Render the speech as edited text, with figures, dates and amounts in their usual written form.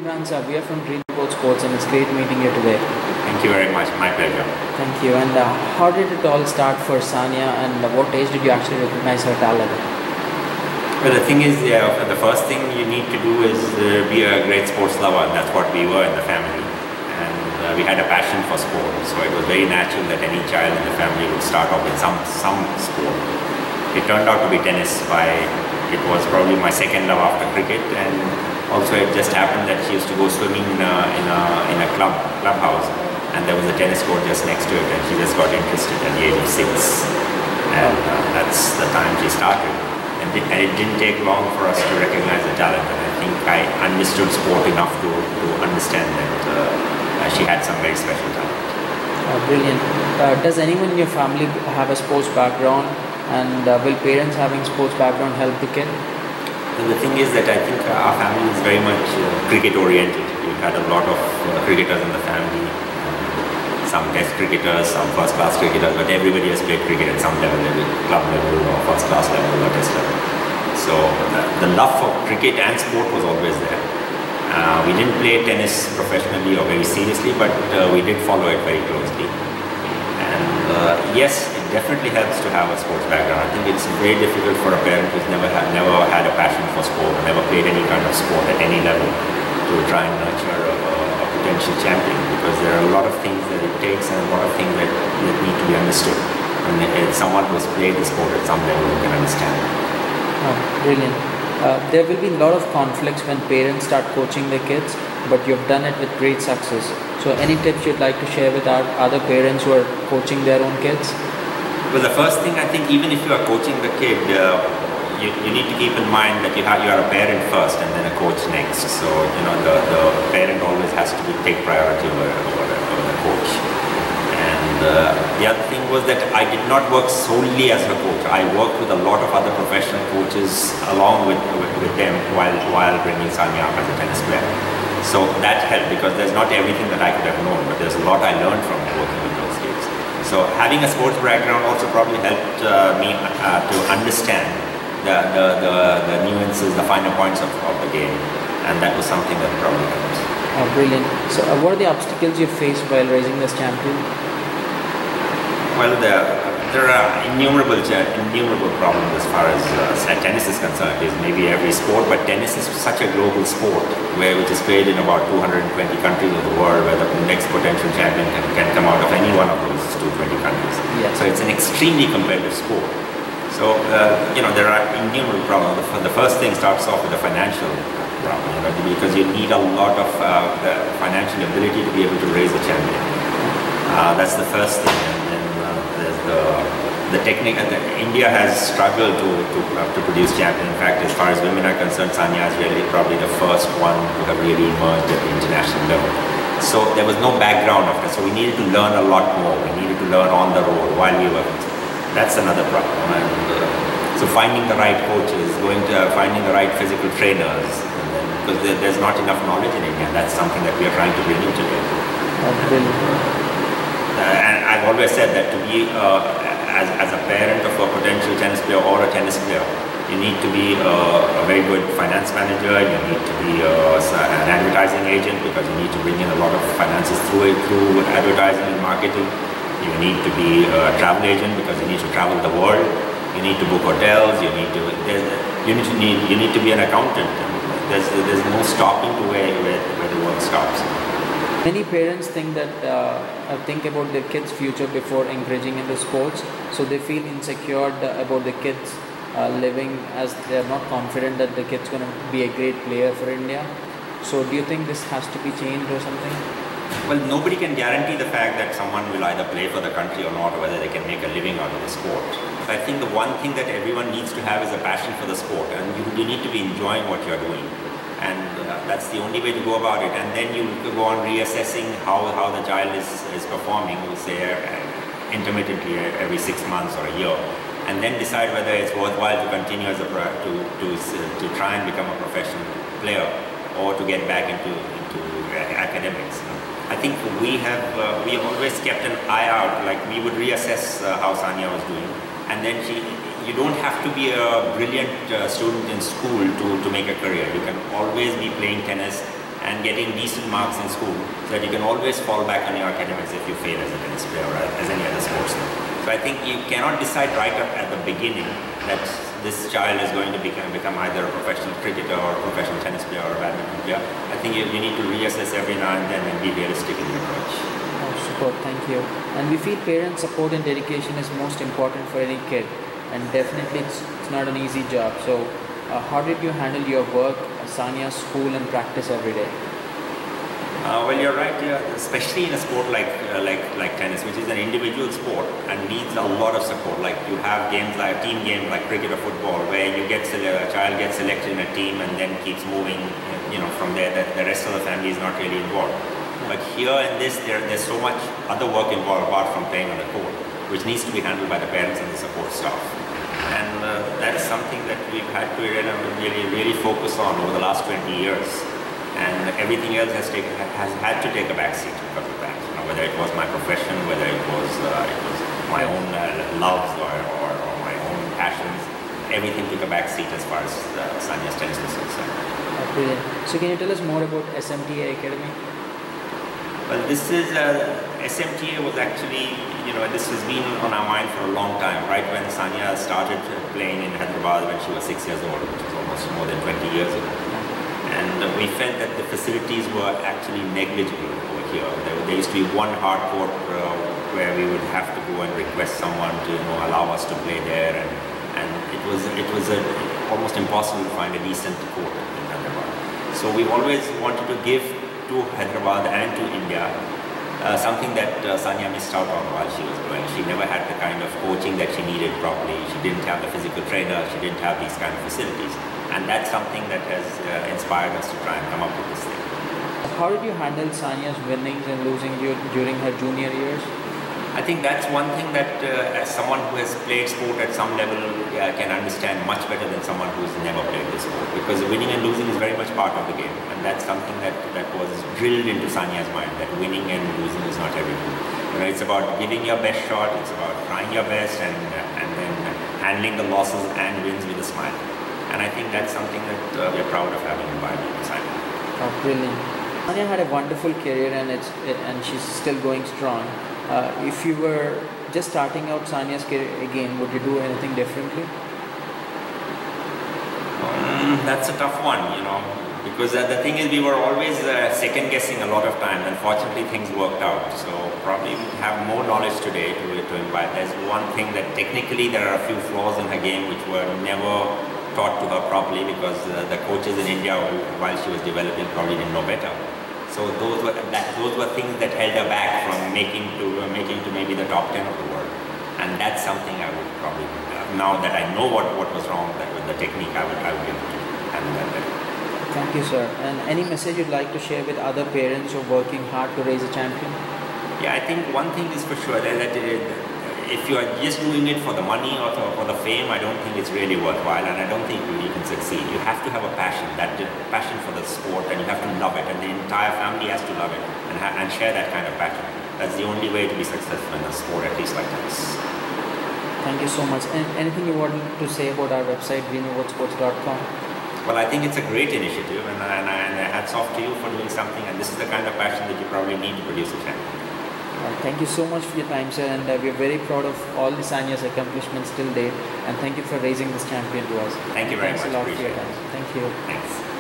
Imran sir, we are from Green Sports and it's great meeting you today. Thank you very much. My pleasure. Thank you. And how did it all start for Sania and what age did you actually recognize her talent? Well, the thing is, the first thing you need to do is be a great sports lover, and that's what we were in the family. And we had a passion for sport, so it was very natural that any child in the family would start off with some sport. It turned out to be tennis. It was probably my second love after cricket, and also it just happened that she used to go swimming in a clubhouse, and there was a tennis court just next to it, and she just got interested at the age of 6, and that's the time she started. And it didn't take long for us to recognize the talent, and I think I understood sport enough to understand that she had some very special talent. Brilliant. Does anyone in your family have a sports background, and will parents having sports background help the kid? And the thing is that I think our family is very much cricket oriented. We've had a lot of cricketers in the family, some test cricketers, some first class cricketers, but everybody has played cricket at some level, club level or first class level or test level. So the love for cricket and sport was always there. We didn't play tennis professionally or very seriously, but we did follow it very closely. And yes, it definitely helps to have a sports background. I think it's very difficult for a parent who's never had a passion for sport, never played any kind of sport at any level, to try and nurture a potential champion, because there are a lot of things that it takes and a lot of things that need to be understood. And someone who's played the sport at some level who can understand it. Oh, brilliant. There will be a lot of conflicts when parents start coaching their kids, but you've done it with great success. So any tips you'd like to share with our other parents who are coaching their own kids? Well, the first thing, I think, even if you are coaching the kid, you need to keep in mind that you are a parent first and then a coach next. So the parent always has to take priority over the coach. And the other thing was that I did not work solely as a coach. I worked with a lot of other professional coaches along with them while bringing Sania up as a tennis player. So that helped, because there's not everything that I could have known, but there's a lot I learned from working with those kids. So having a sports background also probably helped me to understand the nuances, the finer points of the game, and that was something that probably helped. Oh, brilliant. So what are the obstacles you faced while raising this champion? Well, there are innumerable problems as far as tennis is concerned. It's maybe every sport, but tennis is such a global sport which is played in about 220 countries of the world, where the next potential champion can come out of any one of those 220 countries. Yes. So it's an extremely competitive sport. So there are innumerable problems. The first thing starts off with a financial problem, because you need a lot of the financial ability to be able to raise a champion. That's the first thing. The technique. India has struggled to produce champions. In fact, as far as women are concerned, Sania is really probably the first one to have really emerged at the international level. So there was no background of that. So we needed to learn a lot more. We needed to learn on the road while we were. That's another problem. And so finding the right coaches, finding the right physical trainers, because there's not enough knowledge in India. That's something that we are trying to bring into it. And I've always said that to be as a parent of a potential tennis player or a tennis player, you need to be a very good finance manager. You need to be an advertising agent, because you need to bring in a lot of finances through advertising and marketing. You need to be a travel agent, because you need to travel the world. You need to book hotels. You need to be an accountant. There's no stopping to where the work stops. Many parents think about their kids' future before encouraging into sports, so they feel insecure about the kids living, as they are not confident that the kid's going to be a great player for India. So do you think this has to be changed or something? Well, nobody can guarantee the fact that someone will either play for the country or not, or whether they can make a living out of the sport. I think the one thing that everyone needs to have is a passion for the sport, and you need to be enjoying what you're doing. And that's the only way to go about it. And then you go on reassessing how the child is performing, we'll say intermittently every 6 months or a year, and then decide whether it's worthwhile to continue as to try and become a professional player, or to get back into academics. I think we always kept an eye out. Like, we would reassess how Sania was doing, and then you don't have to be a brilliant student in school to make a career. You can always be playing tennis and getting decent marks in school, so that you can always fall back on your academics if you fail as a tennis player or as any other sportsman. So I think you cannot decide right up at the beginning that this child is going to become either a professional cricketer or a professional tennis player or a badminton player. I think you need to reassess every now and then and be realistic in your approach. Oh, super, thank you. And we feel parent support and dedication is most important for any kid, and definitely it's not an easy job. So how did you handle your work, Sania, school and practice every day? Well, you're right. Especially in a sport like tennis, which is an individual sport and needs a lot of support. Like you have games like team games like cricket or football, where a child gets selected in a team and then keeps moving. From there, the rest of the family is not really involved. But here in this, there's so much other work involved apart from playing on the court, which needs to be handled by the parents and the support staff. And that is something that we've had to really focus on over the last 20 years. And everything else has had to take a backseat because of that. Whether it was my profession, whether it was my own loves or my own passions, everything took a backseat as far as Sania's tennis was concerned. Brilliant. So can you tell us more about SMTA Academy? Well, this is SMTA was actually, this has been on our mind for a long time. Right when Sania started playing in Hyderabad when she was 6 years old, which was almost more than 20 years ago. And we felt that the facilities were actually negligible over here. There used to be one hard court where we would have to go and request someone to allow us to play there, and it was almost impossible to find a decent court in Hyderabad. So we've always wanted to give to Hyderabad and to India something that Sania missed out on while she was growing. She never had the kind of coaching that she needed properly. She didn't have the physical trainer. She didn't have these kind of facilities. And that's something that has inspired us to try and come up with this thing. How did you handle Sania's winnings and losing during her junior years? I think that's one thing that as someone who has played sport at some level can understand much better than someone who's never played this sport. Because winning and losing is very much part of the game. And that's something that was drilled into Sania's mind, that winning and losing is not everything. It's about giving your best shot, it's about trying your best and then handling the losses and wins with a smile. And I think that's something that we're proud of having imbibed in Sania. Oh, brilliant. Sania had a wonderful career and she's still going strong. If you were just starting out Sania's career again, would you do anything differently? That's a tough one, because the thing is we were always second guessing a lot of times, and fortunately things worked out. So probably we have more knowledge today to imbibe. There's one thing that technically there are a few flaws in her game which were never taught to her properly because the coaches in India while she was developing probably didn't know better. So those were things that held her back from making to maybe the top 10 of the world. And that's something I would probably, now that I know what was wrong with the technique, I would be able to handle that better. Thank you, sir. And any message you'd like to share with other parents who are working hard to raise a champion? Yeah, I think one thing is for sure that if you are just doing it for the money or for the fame, I don't think it's really worthwhile, and I don't think you can succeed. You have to have a passion, passion for the sport, and you have to love it, and the entire family has to love it and share that kind of passion. That's the only way to be successful in a sport, at least like this. Thank you so much. And anything you want to say about our website, dreamoversports.com? Well, I think it's a great initiative, and hats off to you for doing something, and this is the kind of passion that you probably need to produce a champion. Thank you so much for your time, sir, and we're very proud of all the Sania's accomplishments till date, and thank you for raising this champion to us. Thank you very much. Thanks a lot for your time. Thank you. Thanks.